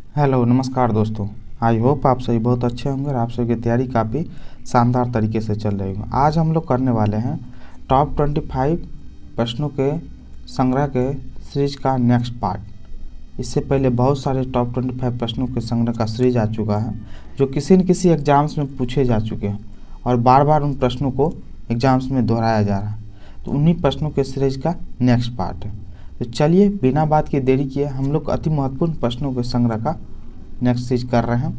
Hello नमस्कार दोस्तों। I hope आप सभी बहुत अच्छे होंगे और आप सभी की तैयारी काफ़ी शानदार तरीके से चल रही होगी। आज हम लोग करने वाले हैं टॉप 25 प्रश्नों के संग्रह के सीरीज का नेक्स्ट पार्ट। इससे पहले बहुत सारे टॉप 25 प्रश्नों के संग्रह का सीरीज आ चुका है जो किसी न किसी एग्जाम्स में पूछे जा चुके हैं और बार बार उन प्रश्नों को एग्जाम्स में दोहराया जा रहा है। तो उन्हीं प्रश्नों के सीरीज का नेक्स्ट पार्ट है। तो चलिए बिना बात की देरी किए हम लोग अति महत्वपूर्ण प्रश्नों के संग्रह का नेक्स्ट चीज कर रहे हैं।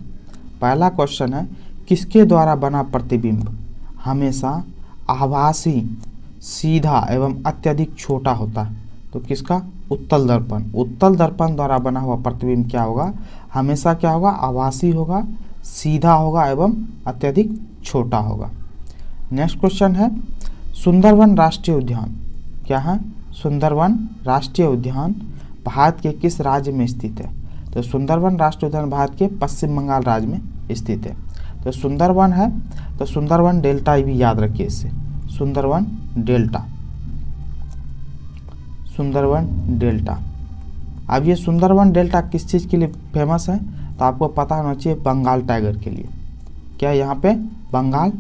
पहला क्वेश्चन है, किसके द्वारा बना प्रतिबिंब हमेशा आभासी, सीधा एवं अत्यधिक छोटा होता है? तो किसका? उत्तल दर्पण। उत्तल दर्पण द्वारा बना हुआ प्रतिबिंब क्या होगा? हमेशा क्या होगा? आभासी होगा, सीधा होगा एवं अत्यधिक छोटा होगा। नेक्स्ट क्वेश्चन है, सुंदरवन राष्ट्रीय उद्यान क्या है? सुंदरवन राष्ट्रीय उद्यान भारत के किस राज्य में स्थित है? तो सुंदरवन राष्ट्रीय उद्यान भारत के पश्चिम बंगाल राज्य में स्थित है। तो सुंदरवन है तो सुंदरवन डेल्टा भी याद रखिए इससे, सुंदरवन डेल्टा, सुंदरवन डेल्टा। अब ये सुंदरवन डेल्टा किस चीज़ के लिए फेमस है? तो आपको पता होना चाहिए, बंगाल टाइगर के लिए। क्या यहाँ पे? बंगाल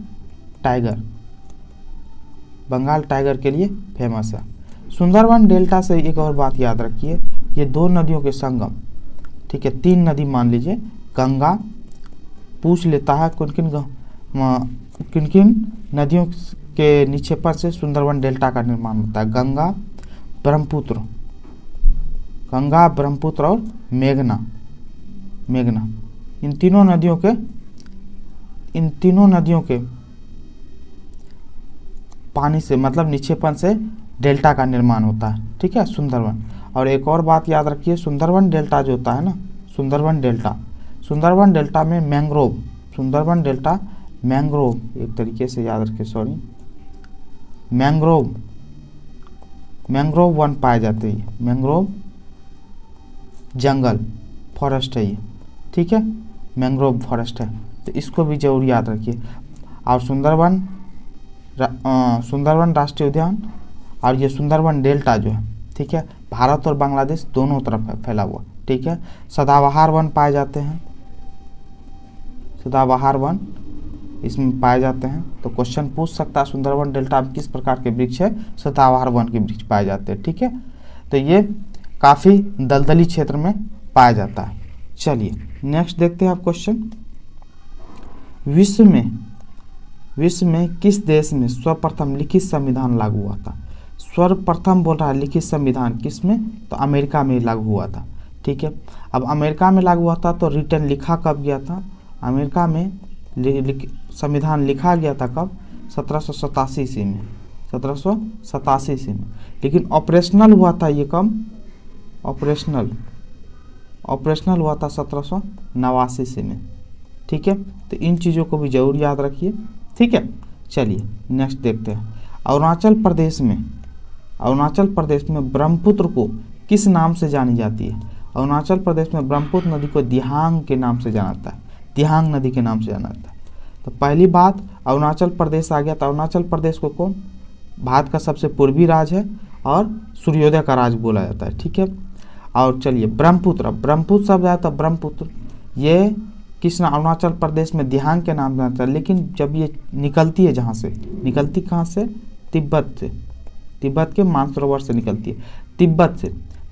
टाइगर, बंगाल टाइगर के लिए फेमस है। सुंदरवन डेल्टा से एक और बात याद रखिए, ये दो नदियों के संगम, ठीक है, तीन नदी मान लीजिए, गंगा पूछ लेता है किन किन नदियों के निक्षेपण से सुंदरवन डेल्टा का निर्माण होता है? गंगा, ब्रह्मपुत्र, गंगा, ब्रह्मपुत्र और मेघना, मेघना। इन तीनों नदियों के पानी से मतलब निक्षेपण से डेल्टा का निर्माण होता है, ठीक है, सुंदरवन। और एक और बात याद रखिए, सुंदरवन डेल्टा जो होता है ना, सुंदरवन डेल्टा में मैंग्रोव, सुंदरवन डेल्टा मैंग्रोव, एक तरीके से याद रखिए, सॉरी, मैंग्रोव वन पाए जाते हैं, मैंग्रोव जंगल, फॉरेस्ट है ये, ठीक है, मैंग्रोव फॉरेस्ट है। तो इसको भी जरूर याद रखिए। और सुंदरवन राष्ट्रीय उद्यान और ये सुंदरवन डेल्टा जो है, ठीक है, भारत और बांग्लादेश दोनों तरफ है फैला हुआ, ठीक है। सदाबहार वन पाए जाते हैं, सदाबहार वन इसमें पाए जाते हैं। तो क्वेश्चन पूछ सकता है, सुंदरवन डेल्टा में किस प्रकार के वृक्ष है? सदाबहार वन के वृक्ष पाए जाते हैं, ठीक है। तो ये काफ़ी दलदली क्षेत्र में पाया जाता है। चलिए नेक्स्ट देखते हैं आप क्वेश्चन। विश्व में किस देश में सर्वप्रथम लिखित संविधान लागू हुआ था? सर्वप्रथम बोल रहा है लिखित संविधान किस में? तो अमेरिका में लागू हुआ था, ठीक है। अब अमेरिका में लागू हुआ था तो रिटर्न लिखा कब गया था? अमेरिका में संविधान लिखा गया था कब? 1787 ईस्वी में, 1787 ईस्वी में। लेकिन ऑपरेशनल हुआ था ये कब? ऑपरेशनल हुआ था 1789 ईस्वी में, ठीक है। तो इन चीज़ों को भी जरूर याद रखिए, ठीक है। चलिए नेक्स्ट देखते हैं। अरुणाचल प्रदेश में ब्रह्मपुत्र को किस नाम से जानी जाती है? अरुणाचल प्रदेश में ब्रह्मपुत्र नदी को दिहांग के नाम से जाना जाता है, दिहांग नदी के नाम से जाना जाता है। तो पहली बात, अरुणाचल प्रदेश आ गया। तो अरुणाचल प्रदेश को कौन? भारत का सबसे पूर्वी राज्य है और सूर्योदय का राज्य बोला जाता है, ठीक है। और चलिए ब्रह्मपुत्र शब्द आया था, ब्रह्मपुत्र ये किस नाम? अरुणाचल प्रदेश में दिहांग के नाम से आता है। लेकिन जब ये निकलती है, जहाँ से निकलती, कहाँ से? तिब्बत से, तिब्बत के मानसरोवर से निकलती है, तिब्बत से।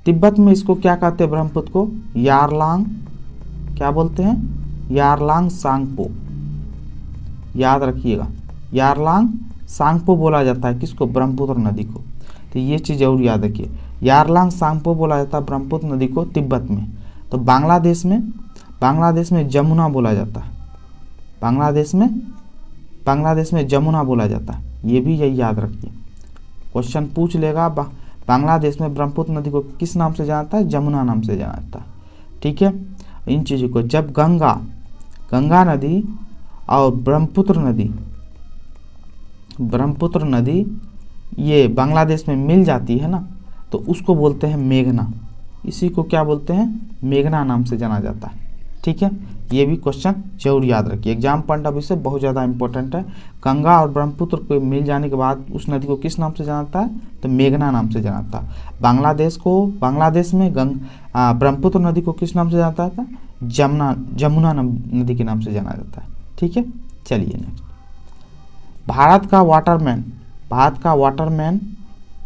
तिब्बत में इसको क्या कहते हैं? ब्रह्मपुत्र को यारलांग, क्या बोलते हैं? यारलांग सांगपो, याद रखिएगा, यारलांग सांगपो बोला जाता है किसको? ब्रह्मपुत्र नदी को। तो ये चीज़ जरूर याद रखिए, यारलांग सांगपो बोला जाता है ब्रह्मपुत्र नदी को तिब्बत में। तो बांग्लादेश में जमुना बोला जाता है, बांग्लादेश में जमुना बोला जाता है, ये भी यही याद रखिए। क्वेश्चन पूछ लेगा, बांग्लादेश में ब्रह्मपुत्र नदी को किस नाम से जाना जाता है? जमुना नाम से जाना जाता है, ठीक है। इन चीज़ों को जब गंगा नदी और ब्रह्मपुत्र नदी ये बांग्लादेश में मिल जाती है ना, तो उसको बोलते हैं मेघना। इसी को क्या बोलते हैं? मेघना नाम से जाना जाता है, ठीक है। ये भी क्वेश्चन जरूर याद रखिए, एग्जाम पॉइंट ऑफ व्यू से बहुत ज़्यादा इंपॉर्टेंट है। गंगा और ब्रह्मपुत्र को मिल जाने के बाद उस नदी को किस नाम से जाना जाता है? तो मेघना नाम से जाना जाता है। बांग्लादेश में ब्रह्मपुत्र नदी को किस नाम से जाना जाता है? जमुना नदी के नाम से जाना जाता है। ठीक है, चलिए नेक्स्ट। भारत का वाटरमैन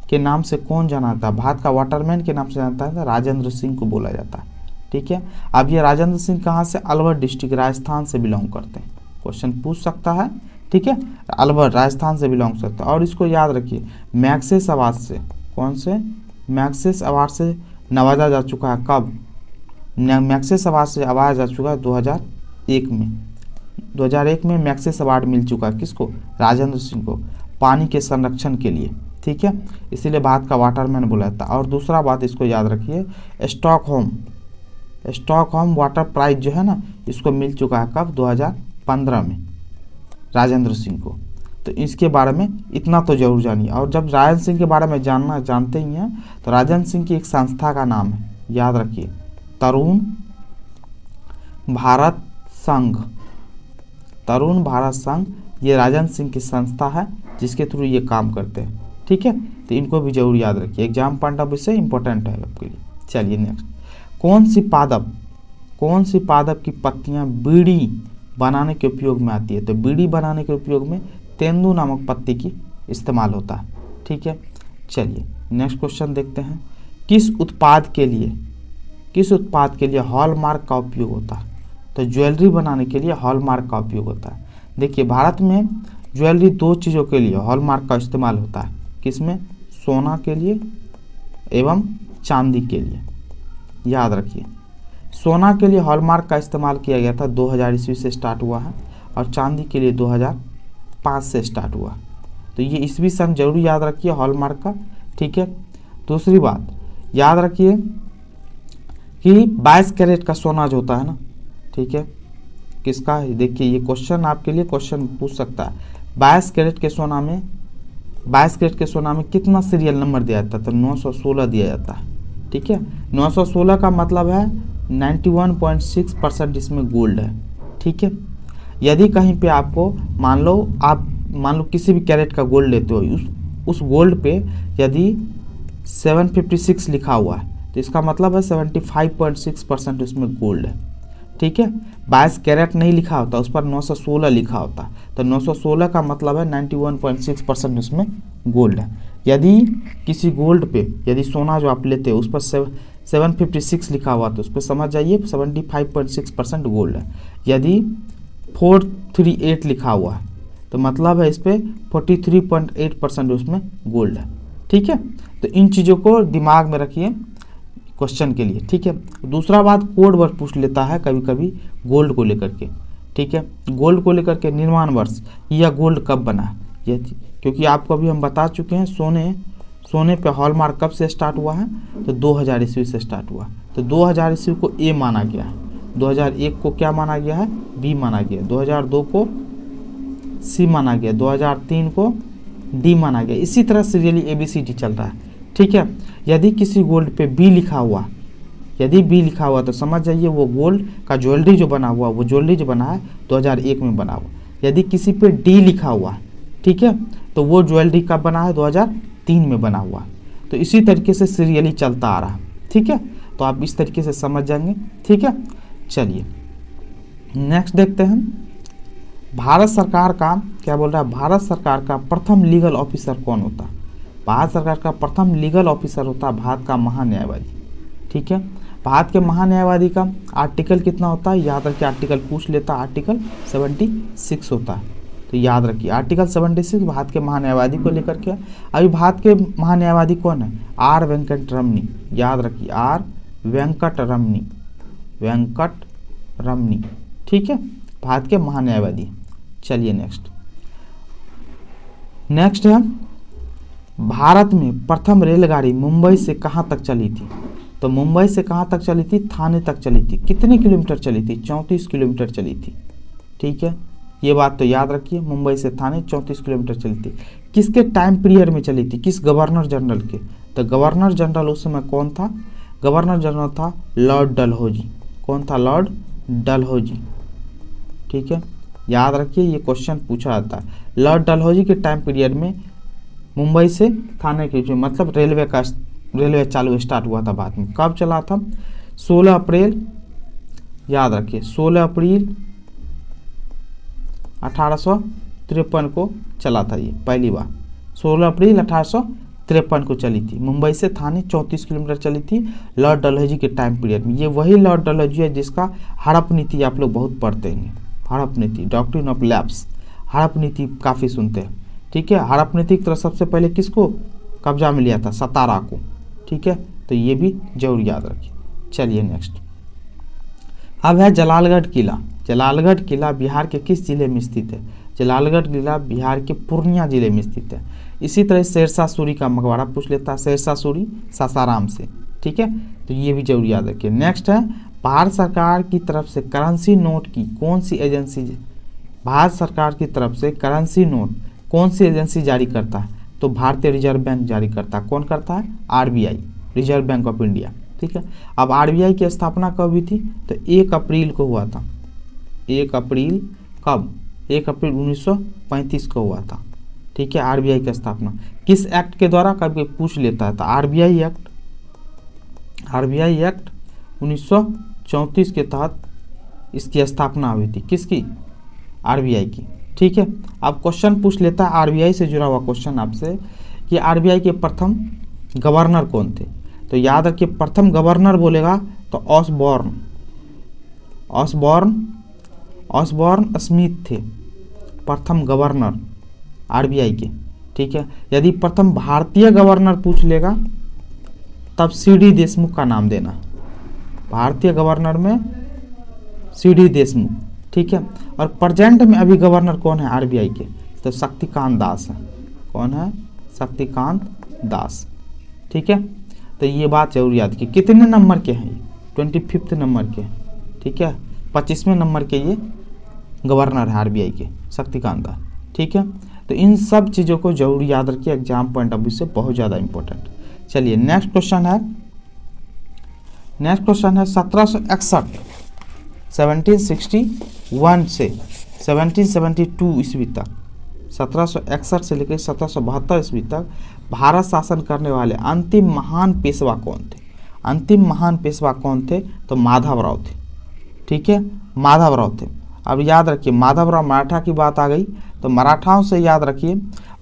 के नाम से कौन जाना जाता है? भारत का वाटरमैन के नाम से जानता है राजेंद्र सिंह को बोला जाता है। ठीक है, अब ये राजेंद्र सिंह कहाँ से? अलवर डिस्ट्रिक्ट राजस्थान से बिलोंग करते हैं, क्वेश्चन पूछ सकता है। ठीक है, अलवर राजस्थान से बिलोंग करते हैं। और इसको याद रखिए, मैग्सेस अवार्ड से, कौन से? मैग्सेस अवार्ड से नवाजा जा चुका है। कब? मैग्सेस अवार्ड से नवाजा जा चुका है 2001 में। 2001 में मैग्सेस अवार्ड मिल चुका है किसको? राजेंद्र सिंह को, पानी के संरक्षण के लिए। ठीक है, इसीलिए भारत का वाटरमैन बोला जाता है। और दूसरा बात इसको याद रखिए, स्टॉकहोम वाटर प्राइज जो है ना, इसको मिल चुका है कब? 2015 में राजेंद्र सिंह को। तो इसके बारे में इतना तो जरूर जानिए। और जब राजेंद्र सिंह के बारे में जानते ही हैं, तो राजेंद्र सिंह की एक संस्था का नाम है, याद रखिए, तरुण भारत संघ। ये राजेंद्र सिंह की संस्था है जिसके थ्रू ये काम करते हैं। ठीक है, तो इनको भी जरूर याद रखिए, एग्जाम पॉइंट ऑफ व्यू से इंपॉर्टेंट है आपके लिए। चलिए नेक्स्ट, कौन सी पादप की पत्तियां बीड़ी बनाने के उपयोग में आती है? तो बीड़ी बनाने के उपयोग में तेंदू नामक पत्ती की इस्तेमाल होता है। ठीक है, चलिए नेक्स्ट क्वेश्चन देखते हैं। किस उत्पाद के लिए हॉलमार्क का उपयोग होता है? तो ज्वेलरी बनाने के लिए हॉलमार्क का उपयोग होता है। देखिए, भारत में ज्वेलरी दो चीज़ों के लिए हॉलमार्क का इस्तेमाल होता है। किसमें? सोना के लिए एवं चांदी के लिए। याद रखिए, सोना के लिए हॉलमार्क का इस्तेमाल किया गया था 2000 ईस्वी से स्टार्ट हुआ है, और चांदी के लिए 2005 से स्टार्ट हुआ। तो ये ईस्वी सन जरूर याद रखिए हॉलमार्क का। ठीक है, दूसरी बात याद रखिए कि 22 कैरेट का सोना जो होता है ना, ठीक है, किसका है? देखिए, ये क्वेश्चन आपके लिए क्वेश्चन पूछ सकता है। 22 कैरेट के सोना में कितना सीरियल नंबर दिया जाता है? तो 916 दिया जाता है। ठीक है, 916 का मतलब है 91.6% इसमें गोल्ड है। ठीक है, यदि कहीं पे आपको मान लो किसी भी कैरेट का गोल्ड लेते हो, उस गोल्ड पे यदि 756 लिखा हुआ है, तो इसका मतलब है 75.6% उसमें गोल्ड है। ठीक है, 22 कैरेट नहीं लिखा होता, उस पर 916 लिखा होता, तो 916 का मतलब है 91.6% उसमें गोल्ड है। यदि किसी गोल्ड पे, यदि सोना जो आप लेते हो उस पर 756 लिखा हुआ, तो उस पर समझ जाइए 75.6% गोल्ड है। यदि 438 लिखा हुआ है, तो मतलब है इस पर 43.8% उसमें गोल्ड है। ठीक है, तो इन चीज़ों को दिमाग में रखिए क्वेश्चन के लिए। ठीक है, दूसरा बात, कोड वर्ड पूछ लेता है कभी कभी गोल्ड को लेकर के। ठीक है, गोल्ड को लेकर के निर्माण वर्ष या गोल्ड कब बना है, क्योंकि आपको अभी हम बता चुके हैं सोने पे हॉलमार्क कब से स्टार्ट हुआ है? तो 2000 ईस्वी से स्टार्ट हुआ। तो 2000 ईस्वी को ए माना गया है, 2001 को क्या माना गया है? बी माना गया, 2002 को सी माना गया, 2003 को डी माना गया। इसी तरह सीरियली ABCD चल रहा है। ठीक है, यदि किसी गोल्ड पे बी लिखा हुआ तो समझ जाइए वो गोल्ड का ज्वेलरी जो बना हुआ, वो ज्वेलरी जो बना है 2001 में बना हुआ। यदि किसी पे डी लिखा हुआ, ठीक है, तो वो ज्वेलरी कब बना है? 2003 में बना हुआ। तो इसी तरीके से सीरियली चलता आ रहा है। ठीक है, तो आप इस तरीके से समझ जाएंगे। ठीक है, चलिए नेक्स्ट देखते हैं। भारत सरकार का क्या बोल रहा है? भारत सरकार का प्रथम लीगल ऑफिसर कौन होता है? भारत सरकार का प्रथम लीगल ऑफिसर होता है भारत का महान्यायवादी। ठीक है, भारत के महान्यायवादी का आर्टिकल कितना होता है? याद रखिए, आर्टिकल पूछ लेता है, आर्टिकल 76 होता है। तो याद रखिए, आर्टिकल 76 भारत के महान्यायवादी को लेकर के। अभी भारत के महान्यायवादी कौन है? आर वेंकटरमनी। याद रखिए, आर वेंकटरमनी। ठीक है, भारत के महान्यायवादी। चलिए नेक्स्ट है, भारत में प्रथम रेलगाड़ी मुंबई से कहाँ तक चली थी? तो मुंबई से कहाँ तक चली थी? थाने तक चली थी। कितने किलोमीटर चली थी? 34 किलोमीटर चली थी। ठीक है, ये बात तो याद रखिए, मुंबई से थाने 34 किलोमीटर चली थी। किसके टाइम पीरियड में चली थी? किस गवर्नर जनरल के? तो गवर्नर जनरल उस समय कौन था? गवर्नर जनरल था लॉर्ड डलहौजी। कौन था? लॉर्ड डलहौजी। ठीक है, याद रखिए, ये क्वेश्चन पूछा जाता है। लॉर्ड डलहौजी के टाइम पीरियड में मुंबई से थाने के बीच, मतलब रेलवे चालू स्टार्ट हुआ था भारत में। कब चला था? 16 अप्रैल याद रखिए 16 अप्रैल 1853 को चला था ये पहली बार। 16 अप्रैल 1853 को चली थी। मुंबई से थाने 34 किलोमीटर चली थी लॉर्ड डलहौजी के टाइम पीरियड में। ये वही लॉर्ड डलहौजी है जिसका हड़प नीति आप लोग बहुत पढ़ते हैं। हड़प नीति, डॉक्ट्रिन ऑफ लैप्स, हड़प नीति काफ़ी सुनते हैं। ठीक है, हड़प नीति की तरह सबसे पहले किसको कब्जा में लिया था? सतारा को। ठीक है, तो ये भी जरूर याद रखिए। चलिए नेक्स्ट, अब है जलालगढ़ किला। जलालगढ़ किला बिहार के किस जिले में स्थित है? जलालगढ़ किला बिहार के पूर्णिया जिले में स्थित है। इसी तरह शेरशाह सूरी का मकबरा पूछ लेता है, शेरशाह सूरी सासाराम से। ठीक है, तो ये भी जरूर याद रखिए। नेक्स्ट है, भारत सरकार की तरफ से करेंसी नोट की कौन सी एजेंसी, भारत सरकार की तरफ से करेंसी नोट कौन सी एजेंसी जारी करता है? तो भारतीय रिजर्व बैंक जारी करता है। कौन करता है? RBI, reserve bank of India. ठीक है, अब RBI की स्थापना कब हुई थी? तो 1 अप्रैल को हुआ था। 1 अप्रैल कब? 1 अप्रैल 1935 को हुआ था। ठीक है, RBI की स्थापना किस एक्ट के द्वारा कभी पूछ लेता है? तो RBI एक्ट 1934 के तहत इसकी स्थापना हुई थी। किसकी? RBI की। ठीक है, अब क्वेश्चन पूछ लेता है RBI से जुड़ा हुआ क्वेश्चन आपसे कि RBI के प्रथम गवर्नर कौन थे? तो याद रखिए, प्रथम गवर्नर बोलेगा तो ऑसबॉर्न स्मिथ थे प्रथम गवर्नर RBI के। ठीक है, यदि प्रथम भारतीय गवर्नर पूछ लेगा तब CD देशमुख का नाम देना। भारतीय गवर्नर में CD देशमुख। ठीक है, और प्रेजेंट में अभी गवर्नर कौन है RBI के? तो शक्तिकांत दास है। कौन है? शक्तिकांत दास। ठीक है, तो ये बात जरूर याद की। कितने नंबर के हैं ये? 25 नंबर के। ठीक है, 25वें नंबर के ये गवर्नर है RBI के, शक्तिकांत दास। ठीक है, तो इन सब चीज़ों को जरूर याद रखिए, एग्जाम पॉइंट ऑफ व्यू से बहुत ज़्यादा इंपॉर्टेंट। चलिए नेक्स्ट क्वेश्चन है 1761 1761 से 1772 ईस्वी तक, 1761 से लेकर 1772 ईस्वी तक भारत शासन करने वाले अंतिम महान पेशवा कौन थे? अंतिम महान पेशवा कौन थे? तो माधवराव थे। ठीक है, माधवराव थे। अब याद रखिए, माधवराव मराठा की बात आ गई तो मराठाओं से याद रखिए,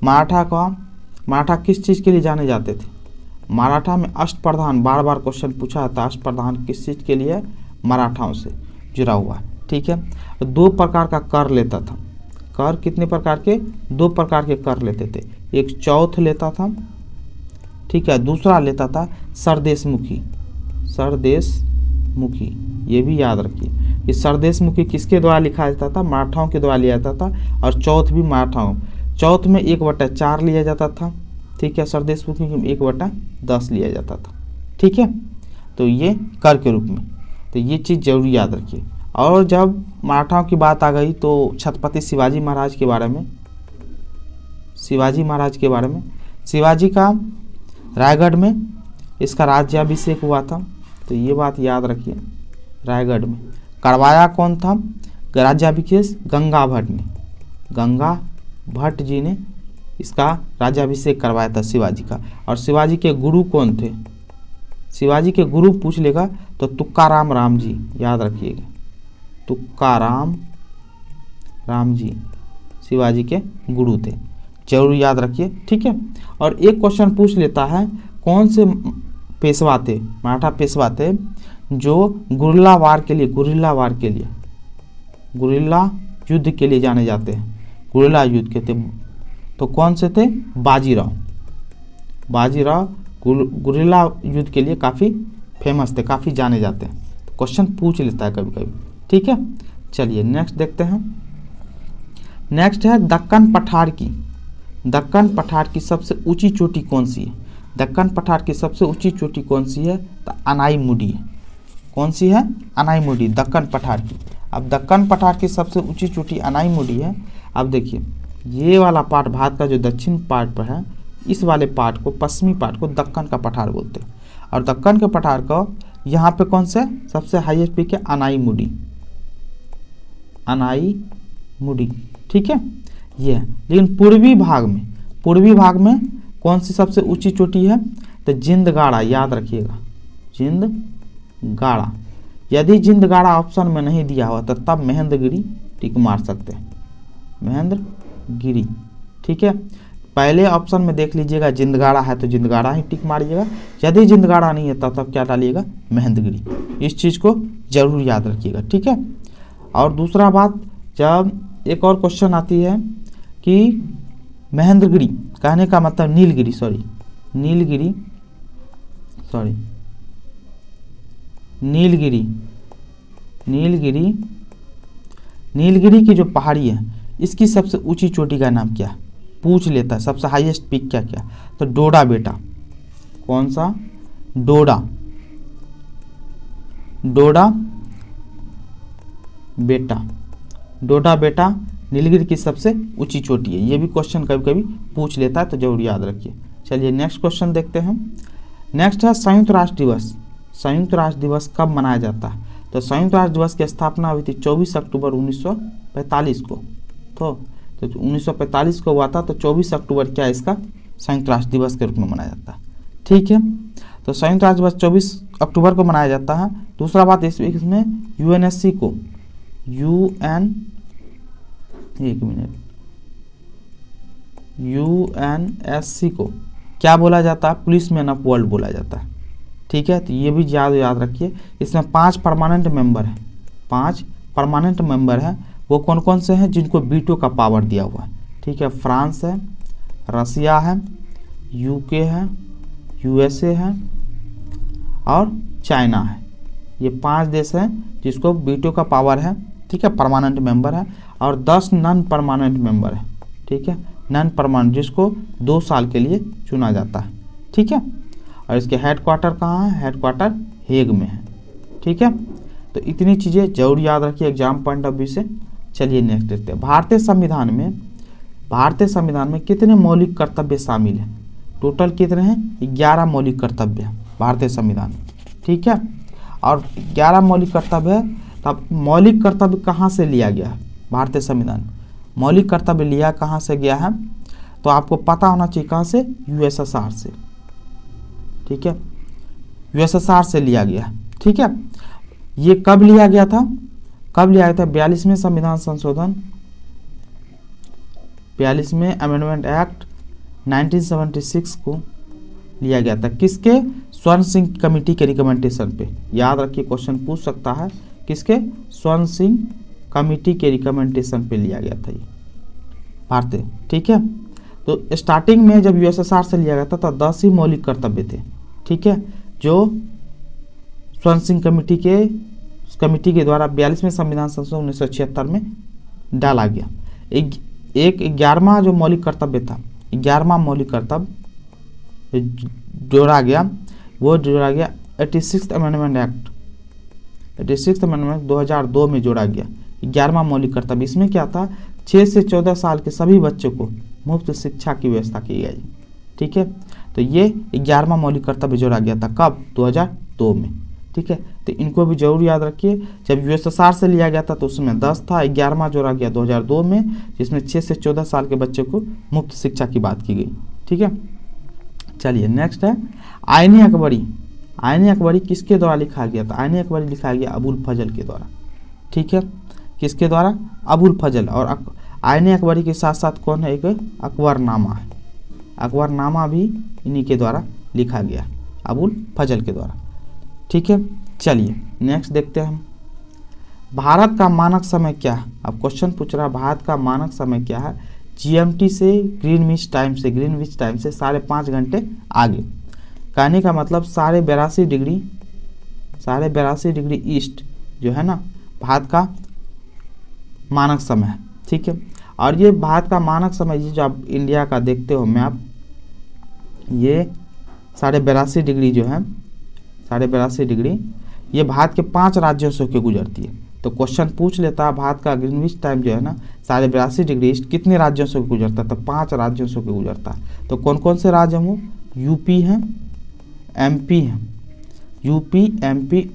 मराठा किस चीज़ के लिए जाने जाते थे? मराठा में अष्टप्रधान, बार बार क्वेश्चन पूछा था, अष्टप्रधान किस चीज़ के लिए? मराठाओं से जुड़ा हुआ है। ठीक है, 2 प्रकार का कर लेता था। कर कितने प्रकार के? 2 प्रकार के कर लेते थे। एक चौथ लेता था, ठीक है, दूसरा लेता था सरदेशमुखी। सरदेशमुखी, ये भी याद रखिए, ये सरदेशमुखी किसके द्वारा लिखा जाता था? मराठाओं के द्वारा लिया जाता था। और चौथ भी मराठाओं, चौथ में 1/4 लिया जाता था। ठीक है, सरदेशमुखी में 1/10 लिया जाता था। ठीक है, तो ये कर के रूप में, तो ये चीज़ जरूर याद रखिए। और जब मराठाओं की बात आ गई तो छत्रपति शिवाजी महाराज के बारे में, शिवाजी का रायगढ़ में इसका राज्याभिषेक हुआ था। तो ये बात याद रखिए, रायगढ़ में करवाया कौन था राज्याभिषेक? गंगा भट्ट ने, गंगा भट्ट जी ने इसका राज्याभिषेक करवाया था शिवाजी का। और शिवाजी के गुरु कौन थे? शिवाजी के गुरु पूछ लेगा तो तुक्काराम राम जी, याद रखिएगा, तुक्काराम राम जी शिवाजी के गुरु थे, जरूर याद रखिए। ठीक है, और एक क्वेश्चन पूछ लेता है कौन से पेशवा थे, मराठा पेशवा थे जो गुरिल्ला वार के लिए, गुरिल्ला युद्ध के लिए जाने जाते हैं, गुरिल्ला युद्ध के थे। तो कौन से थे? बाजीराव गुरिल्ला युद्ध के लिए काफ़ी फेमस थे, काफ़ी जाने जाते हैं। तो क्वेश्चन पूछ लेता है कभी कभी। ठीक है, चलिए नेक्स्ट देखते हैं। नेक्स्ट है दक्कन पठार की। दक्कन पठार की सबसे ऊंची चोटी कौन सी है? दक्कन पठार की सबसे ऊंची चोटी कौन सी है? तो अनाईमुडी है। कौन सी है? अनाईमुडी, दक्कन पठार की। अब दक्कन पठार की सबसे ऊंची चोटी अनाईमुडी है। अब देखिए, ये वाला पार्ट भारत का जो दक्षिण पार्ट पर है, इस वाले पार्ट को, पश्चिमी पार्ट को दक्कन का पठार बोलते हैं। और दक्कन के पठार को यहाँ पे कौन से सबसे हाईएस्ट पीक है? अनाईमुडी, अनाईमुडी। ठीक है, ये है। लेकिन पूर्वी भाग में कौन सी सबसे ऊंची चोटी है? तो जिंदगाड़ा, याद रखिएगा, जिंदगाड़ा। यदि जिंदगाड़ा ऑप्शन में नहीं दिया हुआ तो तब महेंद्रगिरी टिक मार सकते हैं, महेंद्रगिरी। ठीक है, पहले ऑप्शन में देख लीजिएगा जिंदगाड़ा है तो जिंदगाड़ा ही टिक मारिएगा, यदि जिंदगाड़ा नहीं है तब क्या डालिएगा, महेंद्रगिरी। इस चीज़ को जरूर याद रखिएगा। ठीक है, और दूसरा बात, जब एक और क्वेश्चन आती है कि महेंद्रगिरी कहने का मतलब नीलगिरी, नीलगिरी की जो पहाड़ी है इसकी सबसे ऊंची चोटी का नाम क्या पूछ लेता है, सबसे हाईएस्ट पीक क्या, तो डोडा बेटा। कौन सा, डोडा बेटा नीलगिरी की सबसे ऊंची चोटी है। ये भी क्वेश्चन कभी कभी पूछ लेता है तो जरूर याद रखिए। चलिए नेक्स्ट क्वेश्चन देखते हैं। नेक्स्ट है संयुक्त राष्ट्र दिवस। संयुक्त राष्ट्र दिवस कब मनाया जाता है? तो संयुक्त राष्ट्र दिवस की स्थापना हुई थी 24 अक्टूबर 1945 को। तो 1945 को हुआ था, तो 24 अक्टूबर क्या इसका संयुक्त राष्ट्र दिवस के रूप में मनाया जाता है। ठीक है, तो संयुक्त राष्ट्र दिवस 24 अक्टूबर को मनाया जाता है। दूसरा बात, इसमें यूएनएससी को यूएनएससी को क्या बोला जाता है? पुलिसमैन ऑफ वर्ल्ड बोला जाता है। ठीक है, तो ये भी याद रखिए। इसमें 5 परमानेंट मेंबर हैं। वो कौन कौन से हैं? जिनको वीटो का पावर दिया हुआ है। ठीक है, फ्रांस है, रसिया है, यूके है, यूएसए है और चाइना है। ये 5 देश हैं जिसको वीटो का पावर है। ठीक है, परमानेंट मेंबर है। और 10 नॉन परमानेंट मेंबर है। ठीक है, नॉन परमानेंट जिसको 2 साल के लिए चुना जाता है। ठीक है, और इसके हेडक्वार्टर कहाँ है? हेडक्वार्टर हेग में है। ठीक है, तो इतनी चीज़ें जरूर याद रखिए एग्जाम पॉइंट ऑफ व्यू से। चलिए नेक्स्ट देखते हैं। भारतीय संविधान में कितने मौलिक कर्तव्य शामिल हैं? टोटल कितने हैं? 11 मौलिक कर्तव्य हैं भारतीय संविधान में। ठीक है, और 11 मौलिक कर्तव्य है। तब मौलिक कर्तव्य कहाँ से लिया गया है भारतीय संविधान में? मौलिक कर्तव्य लिया कहाँ से गया है? तो आपको पता होना चाहिए कहाँ से, यूएसएसआर से। ठीक है, यूएसएसआर से लिया गया। ठीक है, ये कब लिया गया था? 42वें संविधान संशोधन, 42वें अमेंडमेंट एक्ट 1976 को लिया गया था। किसके? स्वर्ण सिंह कमेटी के रिकमेंडेशन पे। याद रखिए, क्वेश्चन पूछ सकता है किसके? स्वर्ण सिंह कमेटी के रिकमेंडेशन पे लिया गया था ये भारतीय। ठीक है, तो स्टार्टिंग में जब यूएसएसआर से लिया गया था तो 10 ही मौलिक कर्तव्य थे। ठीक है, जो स्वर्ण सिंह कमेटी के द्वारा 42वें संविधान संशोधन 1976 में डाला गया। एक 11वां जो मौलिक कर्तव्य था, 11वां मौलिक कर्तव्य जोड़ा गया, वो जोड़ा गया 86th amendment act, 86th amendment 2002 में जोड़ा गया। 11वां मौलिक कर्तव्य, इसमें क्या था? 6 से 14 साल के सभी बच्चों को मुफ्त शिक्षा की व्यवस्था की गई। ठीक है, तो ये 11वां मौलिक कर्तव्य जोड़ा गया था। कब? 2002 में। ठीक है, तो इनको भी जरूर याद रखिए। जब यूएसएसआर से लिया गया था तो उसमें 10 था, 11वां जोड़ा गया 2002 में, जिसमें 6 से 14 साल के बच्चे को मुफ्त शिक्षा की बात की गई। ठीक है, चलिए नेक्स्ट है आईने अकबरी। आईने अकबरी किसके द्वारा लिखा गया था? आईने अकबरी लिखा गया अबुल फजल के द्वारा। ठीक है, किसके द्वारा? अबुल फजल। और आईने अकबरी के साथ साथ कौन है? एक अकबरनामा है। अकबरनामा भी इन्हीं के द्वारा लिखा गया, अबुल फजल के द्वारा। ठीक है, चलिए नेक्स्ट देखते हैं हम। भारत का मानक समय क्या है? अब क्वेश्चन पूछ रहा है भारत का मानक समय क्या है? जीएमटी से ग्रीनविच टाइम से 5.5 घंटे आगे। कहने का मतलब 82.5 डिग्री ईस्ट जो है ना भारत का मानक समय है। ठीक है, और ये भारत का मानक समय, ये जो आप इंडिया का देखते हो मैप, ये 82.5 डिग्री जो है, 82.5 डिग्री ये भारत के 5 राज्यों से होकर गुजरती है। तो क्वेश्चन पूछ लेता है भारत का ग्रीनविच टाइम जो है ना 82.5 डिग्री ईस्ट कितने राज्यों से गुजरता है? तो 5 राज्यों से होकर गुजरता है। तो कौन कौन से राज्य हैं वो? यूपी हैं, एमपी हैं, यूपी, एमपी,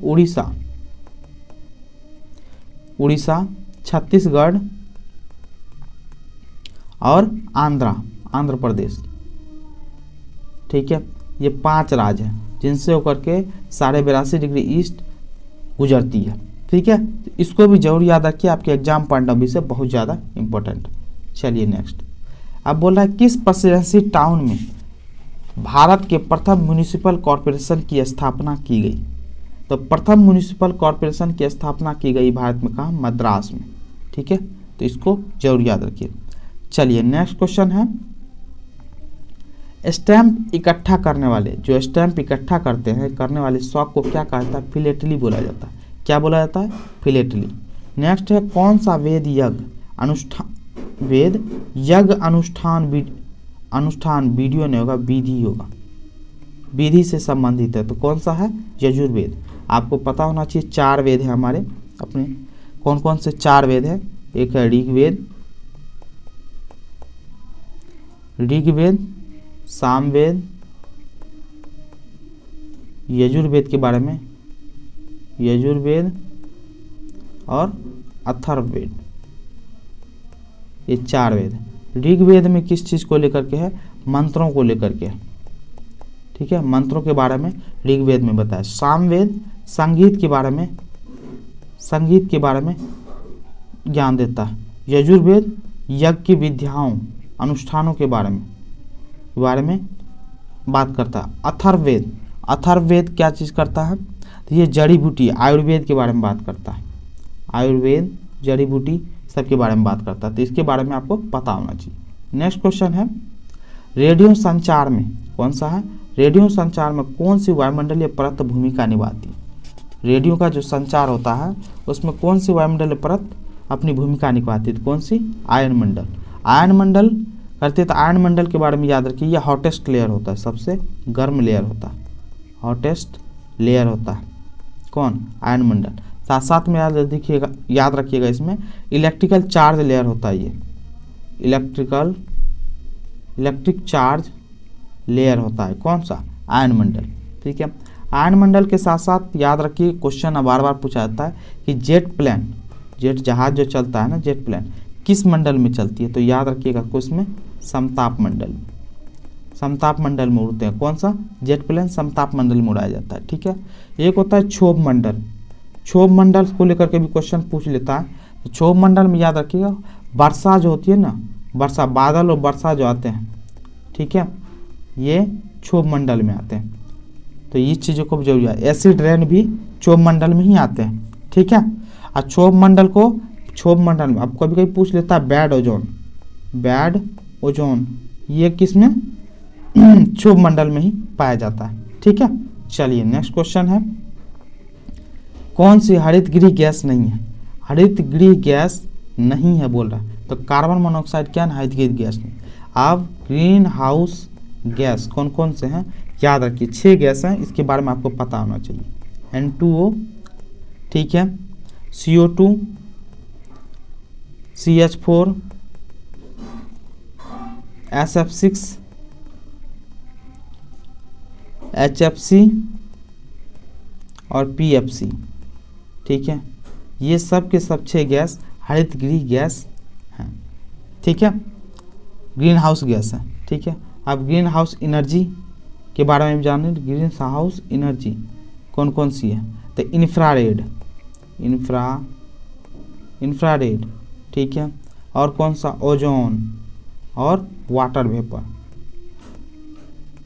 उड़ीसा, छत्तीसगढ़ और आंध्र प्रदेश। ठीक है, ये 5 राज्य हैं जिनसे होकर के 82.5 डिग्री ईस्ट गुजरती है। ठीक है, तो इसको भी जरूर याद रखिए, आपके एग्जाम पॉइंट ऑफ व्यू से बहुत ज़्यादा इंपॉर्टेंट। चलिए नेक्स्ट, अब बोल रहा है किस प्रेसिडेंसी टाउन में भारत के प्रथम म्यूनिसिपल कॉरपोरेशन की स्थापना की गई। तो प्रथम म्यूनिसिपल कॉरपोरेशन की स्थापना की गई भारत में कहाँ, मद्रास में। ठीक है, तो इसको जरूर याद रखिए। चलिए नेक्स्ट क्वेश्चन है, स्टैंप इकट्ठा करने वाले, जो स्टैंप इकट्ठा करते हैं करने वाले शौक को क्या कहता है, फिलेटली बोला जाता है। क्या बोला जाता है, फिलेटली। नेक्स्ट है कौन सा वेद यज्ञ अनुष्ठान वीडियो नहीं होगा, विधि होगा, विधि से संबंधित है। तो कौन सा है, यजुर्वेद। आपको पता होना चाहिए 4 वेद है हमारे अपने, कौन कौन से 4 वेद है, एक है ऋग्वेद, सामवेद, यजुर्वेद के बारे में, यजुर्वेद और अथर्ववेद, ये 4 वेद। ऋग्वेद में किस चीज़ को लेकर के है, मंत्रों को लेकर के। ठीक है, मंत्रों के बारे में ऋग्वेद में बताया। सामवेद संगीत के बारे में ज्ञान देता है। यजुर्वेद यज्ञ की विद्याओं अनुष्ठानों के बारे में बात करता है। अथर्ववेद क्या चीज़ करता है, तो ये जड़ी बूटी आयुर्वेद के बारे में बात करता है। आयुर्वेद जड़ी बूटी सबके बारे में बात करता है, तो इसके बारे में आपको पता होना चाहिए। नेक्स्ट क्वेश्चन है, रेडियो संचार में कौन सा है, रेडियो संचार में कौन सी वायुमंडलीय परत भूमिका निभाती है। रेडियो का जो संचार होता है उसमें कौन सी वायुमंडलीय परत अपनी भूमिका निभाती है, तो कौन सी, आयनमंडल। आयनमंडल करते तो आयनमंडल के बारे में याद रखिए, यह हॉटेस्ट लेयर होता है, सबसे गर्म लेयर होता है, हॉटेस्ट लेयर होता है कौन, आयनमंडल। साथ साथ में याद रखिएगा इसमें इलेक्ट्रिकल चार्ज लेयर होता है, ये इलेक्ट्रिक चार्ज लेयर होता है, कौन सा, आयनमंडल। ठीक है, आयनमंडल के साथ साथ याद रखिए क्वेश्चन बार बार पूछा जाता है कि जेट जहाज जो चलता है ना, जेट प्लेन किस मंडल में चलती है, तो याद रखिएगा क्वेश्चन में समताप मंडल में उड़ते हैं। कौन सा, जेट प्लेन समताप मंडल में उड़ाया जाता है। ठीक है, एक होता है क्षोभ मंडल को लेकर के भी क्वेश्चन पूछ लेता है। तो क्षोभ मंडल में याद रखिएगा वर्षा जो होती है ना, वर्षा, बादल और वर्षा जो आते हैं, ठीक है, ये क्षोभ मंडल में आते हैं। तो इस चीज़ों को भी जरूर याद, एसिड रेन भी क्षोभ मंडल में ही आते हैं। ठीक है, और क्षोभ मंडल में अब कभी कभी पूछ लेता है बैड ओजोन, ये किस में, क्षोभ मंडल में ही पाया जाता है। ठीक है, चलिए नेक्स्ट क्वेश्चन है, कौन सी हरितगृह गैस नहीं है, हरितगृह गैस नहीं है बोल रहा है, तो कार्बन मोनोऑक्साइड क्या है, हरितगृह गैस नहीं। अब ग्रीन हाउस गैस कौन कौन से हैं, याद रखिए 6 गैस हैं, इसके बारे में आपको पता होना चाहिए। N2O, ठीक है, CO2, CH4, SF6, HFC और PFC। ठीक है, ये सब के सब 6 गैस हरितगृह गैस हैं। ठीक है, ग्रीन हाउस गैस है। ठीक है, अब ग्रीन हाउस एनर्जी के बारे में जाने, ग्रीन हाउस एनर्जी कौन कौन सी है, तो इंफ्रारेड, ठीक है, और कौन सा, ओजोन और वाटर वेपर,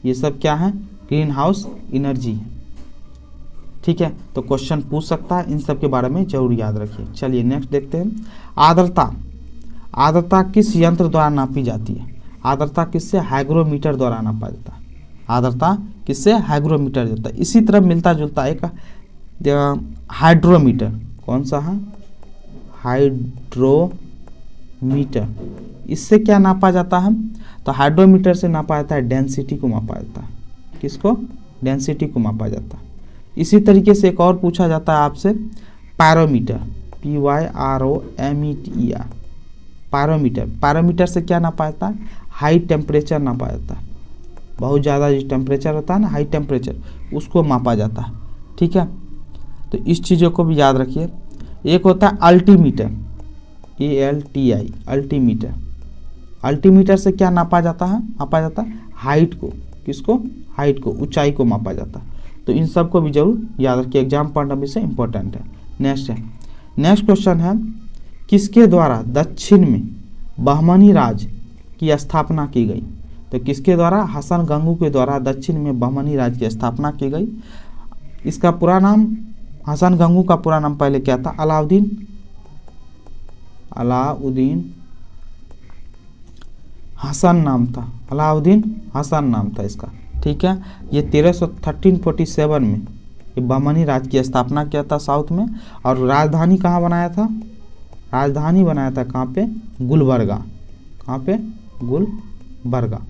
ये सब क्या है, ग्रीन हाउस एनर्जी है। ठीक है, तो क्वेश्चन पूछ सकता है, इन सब के बारे में जरूर याद रखिए। चलिए नेक्स्ट देखते हैं, आर्द्रता किस यंत्र द्वारा नापी जाती है, आर्द्रता किससे, हाइग्रोमीटर द्वारा नापा जाता है, आर्द्रता किससे, हाइग्रोमीटर जाता है। इसी तरह मिलता जुलता एक हाइड्रोमीटर, कौन सा है, हाइड्रोमीटर, इससे क्या नापा जाता है, तो हाइड्रोमीटर से नापा जाता है डेंसिटी को मापा जाता है, किसको, डेंसिटी को मापा जाता है। इसी तरीके से एक और पूछा जाता है आपसे, पायरोमीटर, PYROMETER, पायरोमीटर से क्या नापा जाता है, हाई टेम्परेचर नापा जाता है, बहुत ज़्यादा जो टेम्परेचर होता है ना, हाई टेम्परेचर, उसको मापा जाता है। ठीक है, तो इस चीज़ों को भी याद रखिए। एक होता है अल्टीमीटर, ALTI, अल्टीमीटर से क्या नापा जाता है, हाइट को, किसको, हाइट को, ऊंचाई को मापा जाता है। तो इन सब को भी जरूर याद रखिए, एग्जाम पॉइंट ऑफ व्यू से इंपॉर्टेंट है। नेक्स्ट क्वेश्चन है, किसके द्वारा दक्षिण में बहमनी राज की स्थापना की गई? तो किसके द्वारा? हसन गंगू के द्वारा दक्षिण में बहमनी राज की स्थापना की गई। इसका पूरा नाम, हसन गंगू का पूरा नाम पहले क्या था? अलाउद्दीन हसन नाम था, अलाउद्दीन हसन नाम था इसका, ठीक है। ये 1347 में ये बहमनी राज की स्थापना किया था साउथ में, और राजधानी कहाँ बनाया था? राजधानी बनाया था कहाँ पे? गुलबर्गा। कहाँ पे? गुलबर्गा,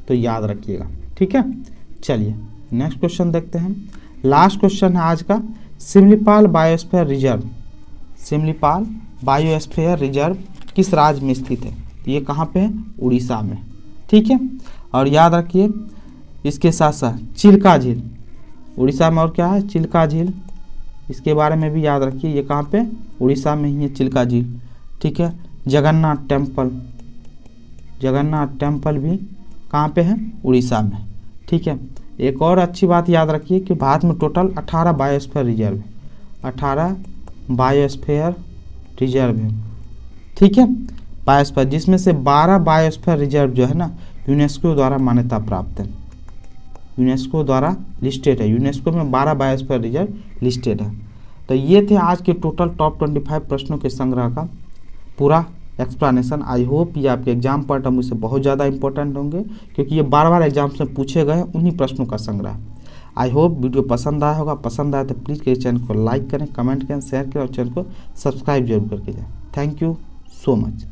तो याद रखिएगा, ठीक है। चलिए नेक्स्ट क्वेश्चन देखते हैं। लास्ट क्वेश्चन है आज का, Simlipal biosphere reserve. Simlipal biosphere reserve किस राज्य में स्थित है? तो ये कहाँ पे है? उड़ीसा में, ठीक है। और याद रखिए इसके साथ साथ चिल्का झील, उड़ीसा में और क्या है? चिल्का झील, इसके बारे में भी याद रखिए। ये कहाँ पे? उड़ीसा में ही है चिल्का झील, ठीक है। जगन्नाथ टेम्पल, जगन्नाथ टेम्पल भी कहाँ पे है? उड़ीसा में, ठीक है। एक और अच्छी बात याद रखिए कि भारत में टोटल 18 बायोस्फीयर रिजर्व है, 18 बायोस्फीयर रिजर्व है, ठीक है। बायोस्फीयर, जिसमें से 12 बायोस्फीयर रिजर्व जो है ना यूनेस्को द्वारा मान्यता प्राप्त है, यूनेस्को द्वारा लिस्टेड है। यूनेस्को में 12 बायोस्फीयर रिजर्व लिस्टेड है। तो ये थे आज के टोटल टॉप 25 प्रश्नों के संग्रह का पूरा एक्सप्लेनेशन। आई होप ये आपके एग्जाम पॉइंट ऑफ व्यू से बहुत ज़्यादा इंपॉर्टेंट होंगे, क्योंकि ये बार एग्जाम्स में पूछे गए उन्हीं प्रश्नों का संग्रह। आई होप वीडियो पसंद आया होगा। पसंद आया तो प्लीज़ मेरे चैनल को लाइक करें, कमेंट करें, शेयर करें और चैनल को सब्सक्राइब जरूर करके जाएं। Thank you so much.